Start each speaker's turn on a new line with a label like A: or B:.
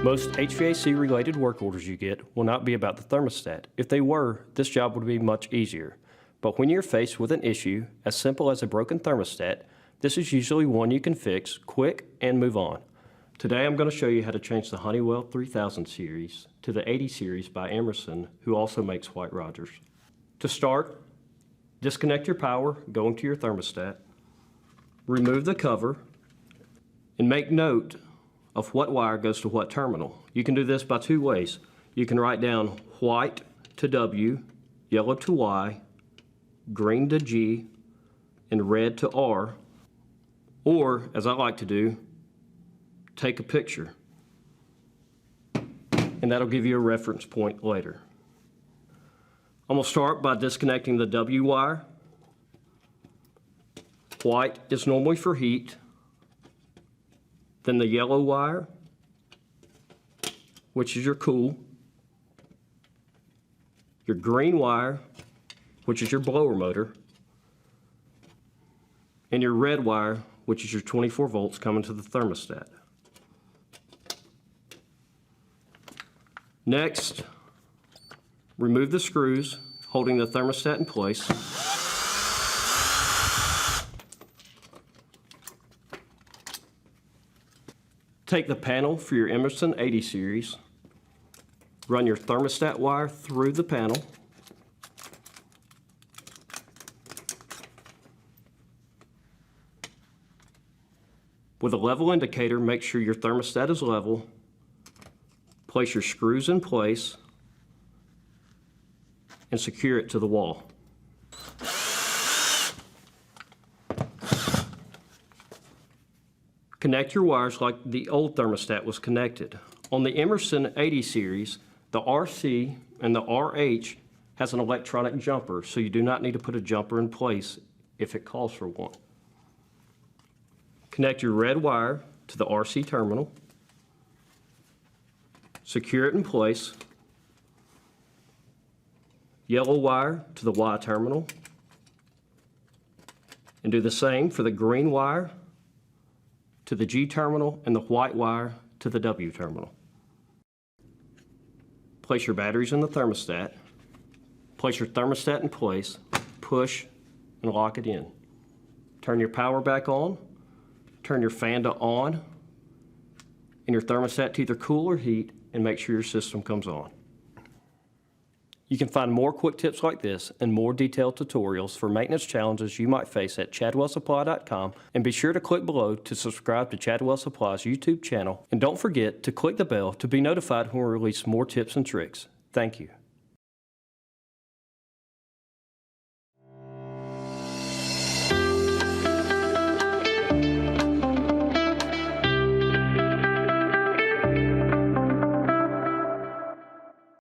A: Most HVAC-related work orders you get will not be about the thermostat. If they were, this job would be much easier. But when you're faced with an issue as simple as a broken thermostat, this is usually one you can fix quick and move on. Today I'm going to show you how to change the Honeywell 3000 series to the 80 series by Emerson, who also makes white Rodgers. To start, disconnect your power going to your thermostat, remove the cover, and make note of what wire goes to what terminal. You can do this by two ways. You can write down white to W, yellow to Y, green to G, and red to R, or, as I like to do, take a picture, and that'll give you a reference point later. I'm going to start by disconnecting the W wire. White is normally for heat, then the yellow wire, which is your cool, your green wire, which is your blower motor, and your red wire, which is your 24 volts coming to the thermostat. Next, remove the screws holding the thermostat in place. Take the panel for your Emerson 80 series, run your thermostat wire through the panel, with a level indicator, make sure your thermostat is level, place your screws in place, and secure it to the wall. Connect your wires like the old thermostat was connected. On the Emerson 80 series, the RC and the RH has an electronic jumper, so you do not need to put a jumper in place if it calls for one. Connect your red wire to the RC terminal, secure it in place, yellow wire to the Y terminal, and do the same for the green wire to the G terminal and the white wire to the W terminal. Place your batteries in the thermostat, place your thermostat in place, push and lock it in. Turn your power back on, turn your fan to on, and your thermostat to either cool or heat, and make sure your system comes on. You can find more quick tips like this and more detailed tutorials for maintenance challenges you might face at chadwellsupply.com, and be sure to click below to subscribe to Chadwell Supply's YouTube channel, and don't forget to click the bell to be notified when we release more tips and tricks. Thank you.